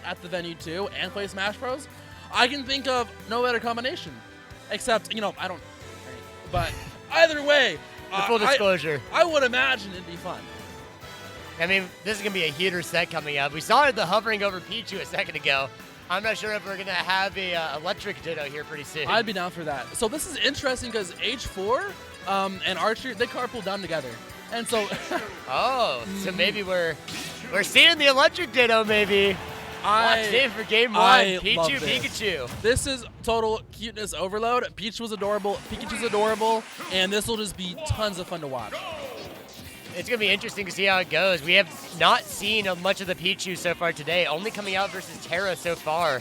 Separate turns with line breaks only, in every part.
at the venue too and play Smash Bros, I can think of no better combination. Except, I don't. Right? But either way,
For full disclosure,
I would imagine it'd be fun.
I mean, this is going to be a heater set coming up. We saw the hovering over Pichu a second ago. I'm not sure if we're going to have a electric Ditto here pretty soon.
I'd be down for that. So this is interesting because H4 and Archer, they carpool down together. And so...
so maybe we're seeing the electric Ditto, maybe. Watch in for game 1. Pichu, Pikachu.
This is total cuteness overload. Peach was adorable. Pikachu's adorable. And this will just be tons of fun to watch.
It's going to be interesting to see how it goes. We have not seen much of the Pichu so far today, only coming out versus Terra so far.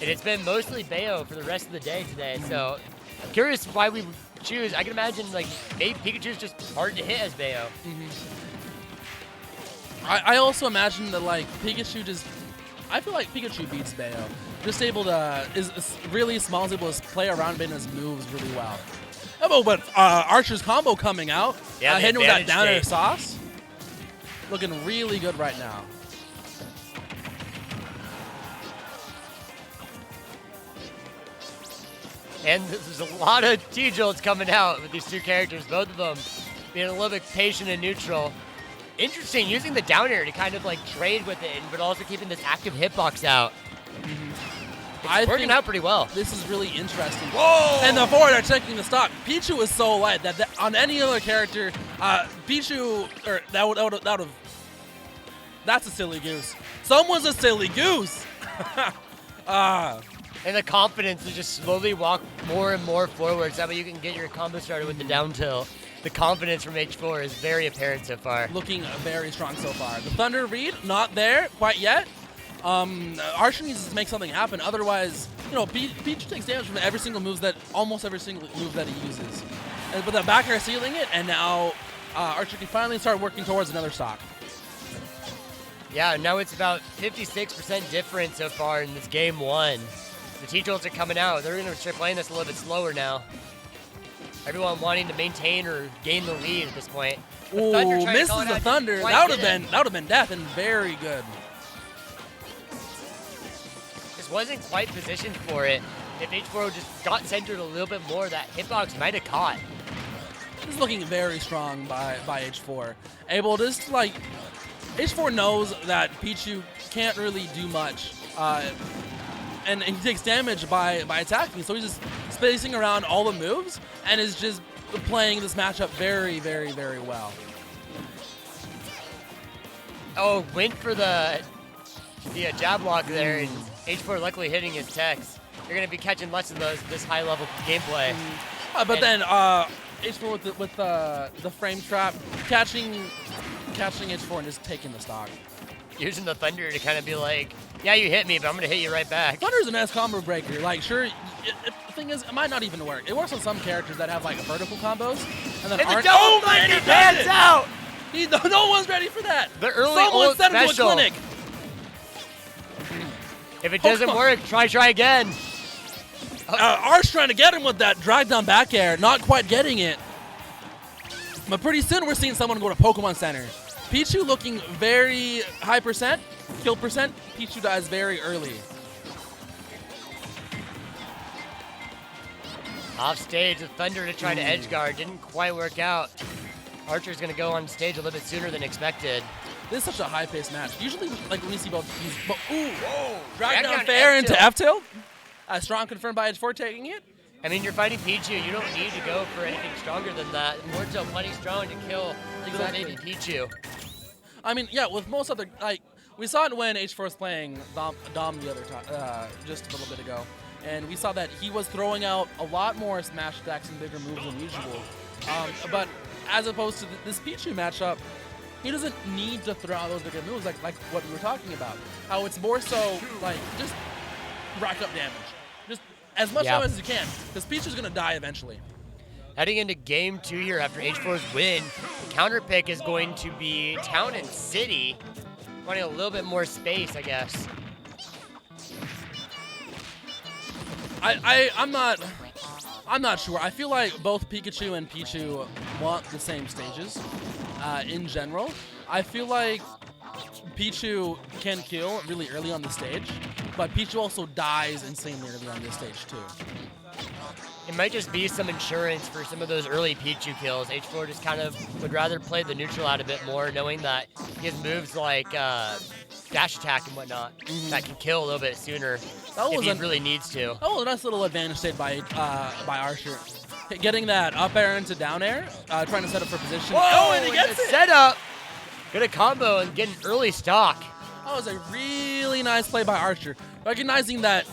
And it's been mostly Bayo for the rest of the day today. So I'm curious why we choose. I can imagine, maybe Pikachu's just hard to hit as Bayo.
I also imagine that, Pikachu just... I feel like Pikachu beats Bayo. Just able to... is really small, is able to play around his moves really well. Oh, but Archer's combo coming out.
Yeah,
hitting with that down air sauce. Looking really good right now.
And there's a lot of T-Jolts coming out with these two characters, both of them being a little bit patient and neutral. Interesting, using the down air to kind of trade with it, but also keeping this active hitbox out. It's working out pretty well.
This is really interesting. Whoa! And the forward are checking the stock. Pichu is so light that on any other character, Pichu, or that would have. That's a silly goose. Someone's a silly goose.
And the confidence to just slowly walk more and more forwards. That way you can get your combo started with the down tilt. The confidence from H4 is very apparent so far.
Looking very strong so far. The Thunder read, not there quite yet. Archer needs to make something happen. Otherwise, Pichu takes damage from almost every single move that he uses. But the back air sealing it, and now Archer can finally start working towards another stock.
Yeah, now it's about 56% difference so far in this game 1. The T-Jolts are coming out. They're going to start playing this a little bit slower now. Everyone wanting to maintain or gain the lead at this point.
Ooh, misses the Thunder. That would have been death and very good.
Just wasn't quite positioned for it. If H4 just got centered a little bit more, that hitbox might have caught.
This is looking very strong by H4. Able to just H4 knows that Pichu can't really do much. And he takes damage by attacking, so he's just spacing around all the moves and is just playing this matchup very, very, very well.
Oh, went for the jab block there, and H4 luckily hitting his techs. You're going to be catching less of those this high-level gameplay.
But then H4 with the frame trap, catching H4 and just taking the stock.
Using the Thunder to kind of be like, yeah, you hit me, but I'm going to hit you right back.
Thunder's an S combo breaker. Sure, the thing is, it might not even work. It works on some characters that have, vertical combos. And then aren't.
Oh, man, he pans out!
No one's ready for that.
The early
Someone sent him to a
special.
clinic.
If it doesn't work, try again.
Arch trying to get him with that drag down back air, not quite getting it. But pretty soon we're seeing someone go to Pokemon Center. Pichu looking very high percent, kill percent. Pichu dies very early.
Off stage, the Thunder to try to edge guard. Didn't quite work out. Archer's going to go on stage a little bit sooner than expected.
This is such a high-paced match. Usually, when we see both these,
whoa!
Drag down fair into F-tilt. Strong confirmed by H4 taking it.
I mean, you're fighting Pichu. You don't need to go for anything stronger than that. More so, plenty strong to kill little baby Pichu.
I mean, yeah, with most other, we saw it when H4 was playing Dom the other time, just a little bit ago. And we saw that he was throwing out a lot more smash attacks and bigger moves than usual. But as opposed to this Pichu matchup, he doesn't need to throw out those bigger moves like what we were talking about. How it's more so, just rack up damage. Just as much damage as you can, because Pichu's going to die eventually.
Heading into game 2 here after H4's win, the counter pick is going to be Town and City, wanting a little bit more space, I guess.
I'm not sure. I feel like both Pikachu and Pichu want the same stages in general. I feel like Pichu can kill really early on the stage, but Pichu also dies insanely early on this stage too.
It might just be some insurance for some of those early Pichu kills. H4 just kind of would rather play the neutral out a bit more, knowing that he has moves like dash attack and whatnot that can kill a little bit sooner if he really needs to.
Oh, a nice little advantage saved by Archer. Getting that up air into down air, trying to set up for position.
Whoa,
oh, and he gets it!
Set up. Get a combo and get an early stock.
That was a really nice play by Archer. Recognizing that,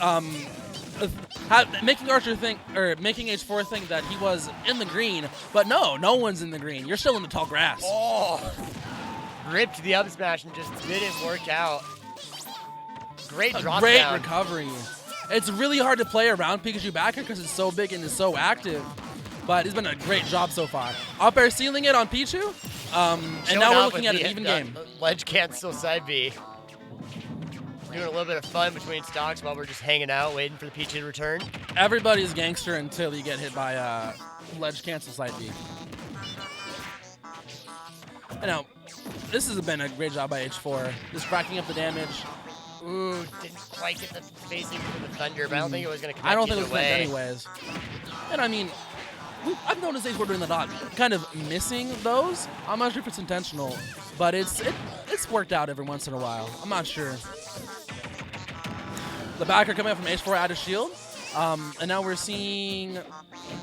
making Archer think, or making H4 think that he was in the green, but no one's in the green. You're still in the tall grass.
Oh, ripped the up smash and just didn't work out. Great drop
Great
down.
recovery. It's really hard to play around Pikachu back here because it's so big and is so active, but he's been a great job so far. Up air sealing it on Pichu, and now we're looking at an even game.
Ledge cancel side B. Doing a little bit of fun between stocks while we're just hanging out, waiting for the Pichu to return.
Everybody's gangster until you get hit by ledge cancel side B. And now, this has been a great job by H4, just racking up the damage.
Ooh, didn't quite get the spacing for the Thunder, but I don't think it was going to connect
I don't think it was
way.
anyways. And I mean, I've noticed H4 doing the dot, kind of missing those. I'm not sure if it's intentional, but it's worked out every once in a while. I'm not sure. The backer coming up from H4 out of shield. And now we're seeing,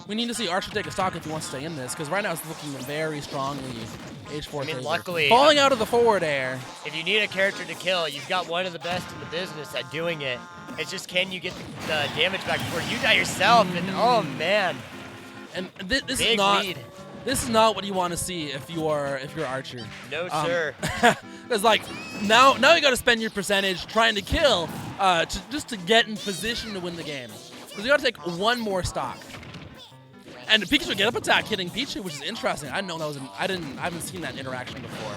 we need to see Archer take a stock if he wants to stay in this, because right now it's looking very strongly H4 favor.
Luckily,
falling out of the forward air.
If you need a character to kill, you've got one of the best in the business at doing it. It's just, can you get the damage back before you die yourself? And oh man,
and this
big
is not
lead.
This is not what you want to see if you're Archer.
No sir.
Because like now you got to spend your percentage trying to kill just to get in position to win the game. Because you got to take one more stock. And Pikachu get up attack hitting Pichu, which is interesting. I didn't know that was I haven't seen that interaction before.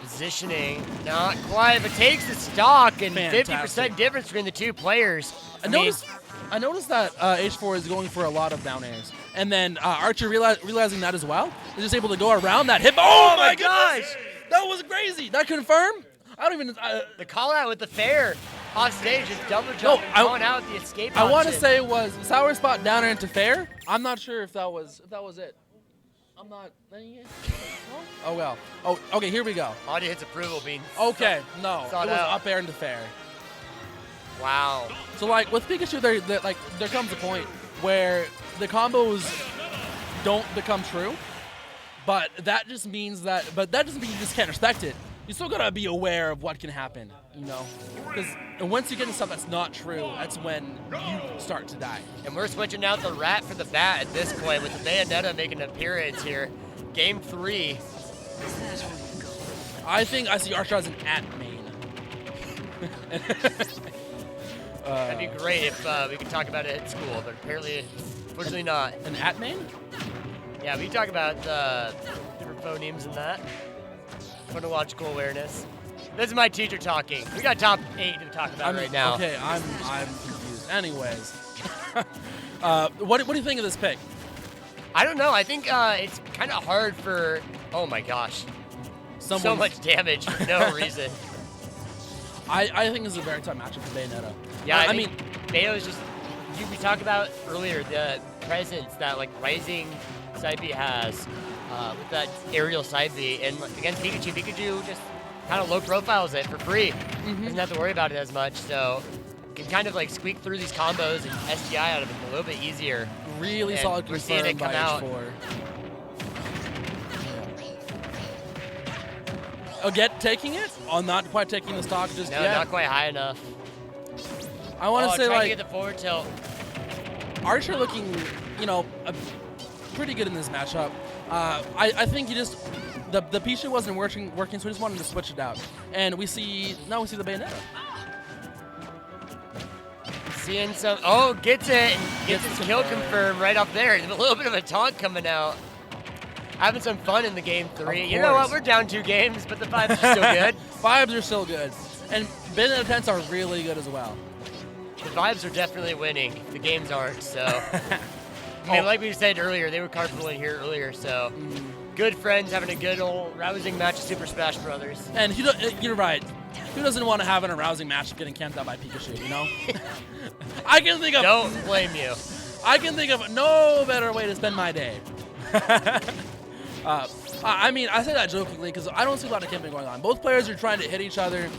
Positioning, not quite, but takes the stock and
Fantastic.
50% difference between the two players.
I noticed that H4 is going for a lot of down airs. And then Archer realizing that as well, is just able to go around that hit. Oh my gosh! That was crazy. That confirmed? I don't even...
the call out with the fair off stage is double jump and calling out the escape
I want to say it was sour spot down air into fair. I'm not sure if that was it. I'm not... Oh, well. Oh, okay, here we go.
Audience approval being...
Okay, no. It was up air into fair.
Wow.
So, like, with Pikachu, there comes a point where the combos don't become true, but that just means you just can't respect it. You still gotta be aware of what can happen, you know? Because once you get into stuff that's not true, that's when you start to die.
And we're switching out the rat for the bat at this point with the Bayonetta making an appearance here. Game 3.
I think I see Archer as an at main.
That'd be great if we could talk about it at school, but apparently, unfortunately not.
An at main?
Yeah, we talk about different phonemes and that. Phonological awareness. This is my teacher talking. We got top 8 to talk about right now.
Okay, I'm confused. Anyways, what do you think of this pick?
I don't know. I think it's kind of hard for. Oh my gosh, so much damage for no reason.
I think this is a very tough matchup for Bayonetta.
Yeah, I mean, Bayo is just. We talked about earlier the presence that like Rising side B has with that aerial side B, and against Pikachu just kind of low profiles it for free. Doesn't have to worry about it as much, so can kind of like squeak through these combos and SDI out of it a little bit easier.
Really solid
we're seeing it come out. Taking it?
Oh, not quite taking the stock just yet.
No, not quite high enough.
I want to say
trying to get the forward tilt.
Archer looking, pretty good in this matchup. I think he just the Pichu wasn't working, so we just wanted to switch it out. And now we see the Bayonetta.
Seeing some, gets it, and gets his kill confirmed right up there. A little bit of a taunt coming out. Having some fun in the game 3. You know what, we're down 2 games, but the vibes are still good.
Vibes are still good. And Bayonetta 10s are really good as well.
The vibes are definitely winning. The games aren't, so. I mean, like we said earlier, they were carpooling here earlier, so good friends having a good old rousing match of Super Smash Brothers.
And you're right. Who doesn't want to have an arousing match of getting camped out by Pikachu, you know? I can think of...
Don't blame you.
I can think of no better way to spend my day. I mean, I say that jokingly because I don't see a lot of camping going on. Both players are trying to hit each other.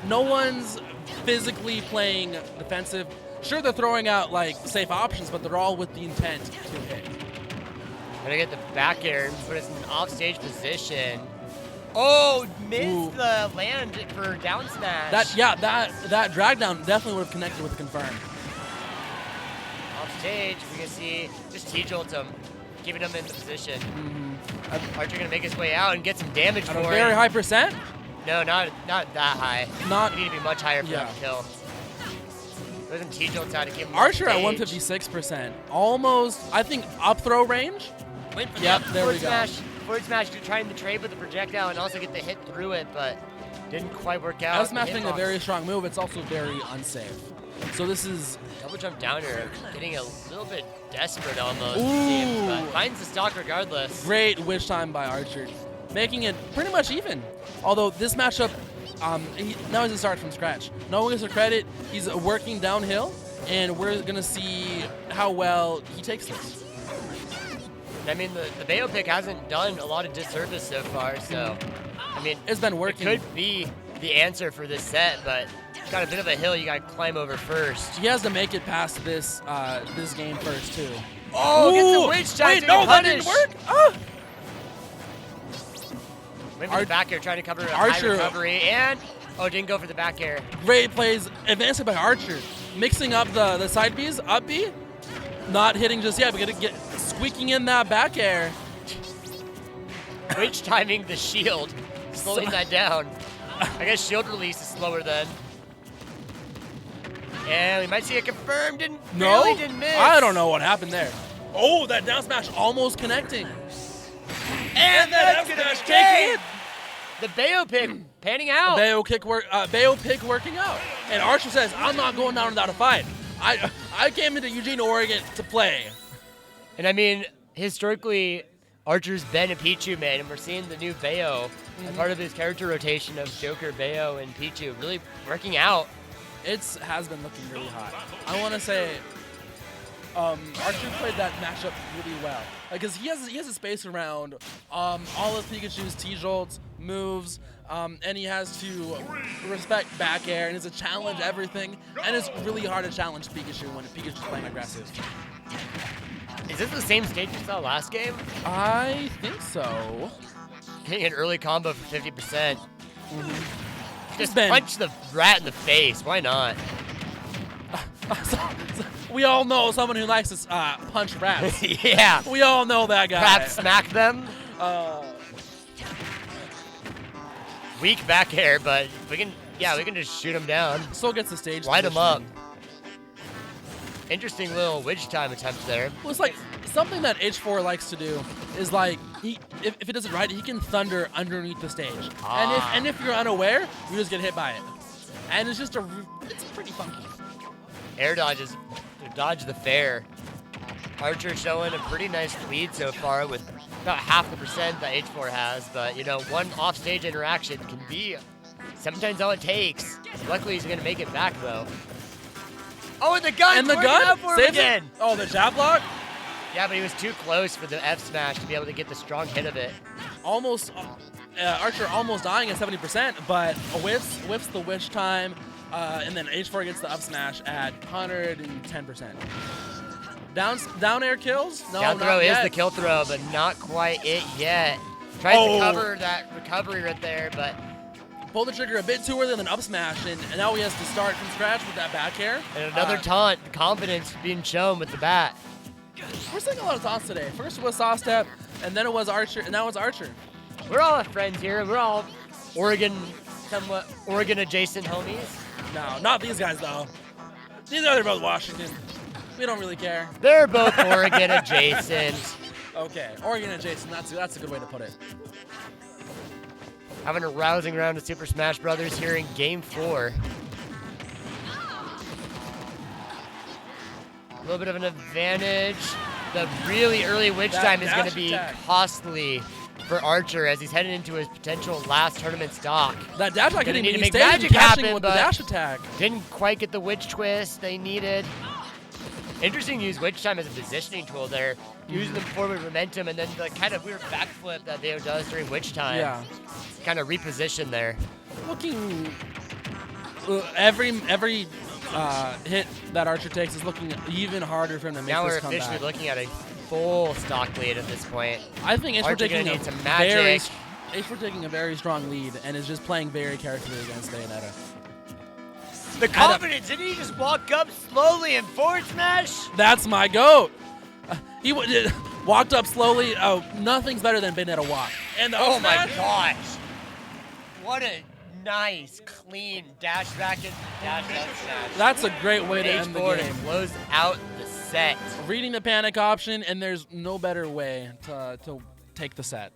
No one's physically playing defensive. Sure, they're throwing out like safe options, but they're all with the intent to hit.
Gonna get the back air and put us in an offstage position. Oh, missed the land for down smash.
That drag down definitely would have connected with the confirm.
Offstage, we're gonna see just T-jolt him, keeping him in the position. Archer gonna make his way out and get some damage for
a
it.
Very high percent?
No, not that high. You need to be much higher for that kill. There's some T-jolts out to give him
Archer at 156%. Almost, I think, up throw range.
Yep,
there we go.
Forward smash trying to trade with the projectile and also get the hit through it, but didn't quite work out.
F smash being a very strong move, it's also very unsafe. So this is...
Double jump down air, getting a little bit desperate almost.
Ooh.
But finds the stock regardless.
Great wish time by Archer, making it pretty much even. Although this matchup, now he's a start from scratch. No one gets the credit. He's working downhill, and we're gonna see how well he takes this.
I mean, the Bayo pick hasn't done a lot of disservice so far, so I mean,
it's been working.
It could be the answer for this set, but it's got a bit of a hill you got to climb over first.
He has to make it past this this game first too.
Oh, gets the witch time.
Wait, no, that didn't work.
Went for the back air, trying to cover a high recovery, and didn't go for the back air.
Great plays, advanced by Archer, mixing up the side Bs, up B, not hitting just yet, but gonna get squeaking in that back air.
Witch timing the shield, slowing that down. I guess shield release is slower then. And we might see a confirmed. Didn't miss.
I don't know what happened there. Oh, that down smash almost connecting. And that down smash taking it.
The Bayo pick panning out.
Bayo pick working out. And Archer says, I'm not going down without a fight. I came into Eugene, Oregon to play.
And I mean, historically, Archer's been a Pichu man, and we're seeing the new Bayo as part of his character rotation of Joker, Bayo, and Pichu really working out.
It has been looking really hot. I want to say Archer played that matchup really well. Because he has a space around all of Pikachu's T-jolts, moves, and he has to respect back air, and it's a challenge everything. And it's really hard to challenge Pikachu when Pikachu's playing aggressive.
Is this the same stage we saw last game?
I think so.
Getting an early combo for 50%. Just punch the rat in the face. Why not?
We all know someone who likes to punch rats.
Yeah.
We all know that guy.
Rat smack them. Weak back air, but we can just shoot him down.
Still gets the stage.
Light him up. Interesting little witch time attempt there.
Well, it's like something that H4 likes to do is like if it does it right, he can thunder underneath the stage. And if you're unaware, you just get hit by it. And it's just it's pretty funky.
Air dodges, dodge the fair. Archer showing a pretty nice lead so far with about half the percent that H4 has, but you know, one offstage interaction can be sometimes all it takes. Luckily, he's gonna make it back though. Oh, and the gun!
And the gun
saves again.
Oh, the jab block.
Yeah, but he was too close for the F smash to be able to get the strong hit of it.
Almost, Archer almost dying at 70%, but whiffs the wish time, and then H4 gets the up smash at 110%. Down air kills? No,
down throw is the kill throw, but not quite it yet. Tries to cover that recovery right there, but
pulled the trigger a bit too early, then up smash, and now he has to start from scratch with that back air.
And another taunt, the confidence being shown with the bat.
We're seeing a lot of taunts today. First it was Saw Step, and then it was Archer, and now it's Archer.
We're all friends here. We're all somewhat Oregon adjacent homies.
No, not these guys though. These guys are both Washington. We don't really care.
They're both Oregon adjacent.
Okay, Oregon adjacent. That's a good way to put it.
Having a rousing round of Super Smash Brothers here in Game 4. A little bit of an advantage. The really early witch time is going to be costly for Archer as he's heading into his potential last tournament stock.
That dash attack
Gonna
didn't
need to
even
make
stay
magic
caching
happen,
with the
but
dash attack.
Didn't quite get the witch twist they needed. Interesting to use witch time as a positioning tool there. Using the forward momentum and then the kind of weird backflip that Bayo does during witch time.
Yeah.
Kind of reposition there.
Looking, every hit that Archer takes is looking even harder for him to make
Now
this
we're
comeback.
officially looking at a full stock lead at this point.
I think
Archer
H4
gonna
taking
need some magic.
taking a very strong lead and is just playing very carefully against Bayonetta.
The confidence, didn't he just walk up slowly and forward smash?
That's my GOAT. He walked up slowly. Oh, nothing's better than Bayonetta walk. And the
Oh my
smash.
gosh. What a nice, clean dash back and dash up smash.
That's a great way to end the
H4
game.
close out the set.
Reading the panic option, and there's no better way to take the set.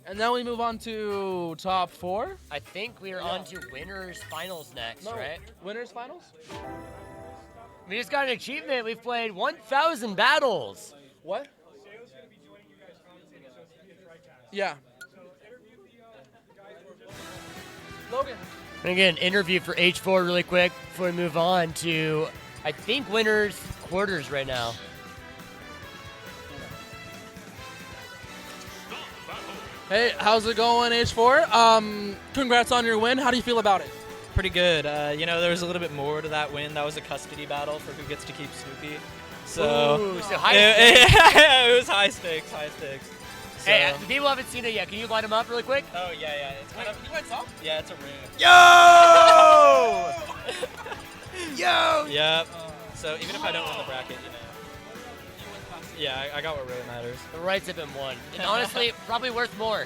And then we move on to top 4.
I think we are on to winners finals next, right?
Winners finals?
We just got an achievement. We've played 1,000 battles.
What? Yeah. Logan.
I'm gonna get an interview for H4 really quick before we move on to, I think, winners quarters right now.
Hey, how's it going, H4? Congrats on your win. How do you feel about it?
Pretty good. You know, there was a little bit more to that win. That was a custody battle for who gets to keep Snoopy. So,
Ooh, so high stakes.
it was high stakes, high stakes. So,
Hey, the people haven't seen it yet. Can you light them up really quick?
oh, yeah. It's kind of, yeah, it's a room.
Yo! Yo!
Yep. So even if I don't win the bracket, you know. Yeah, I got what really matters.
The rights have been won. And honestly, probably worth more.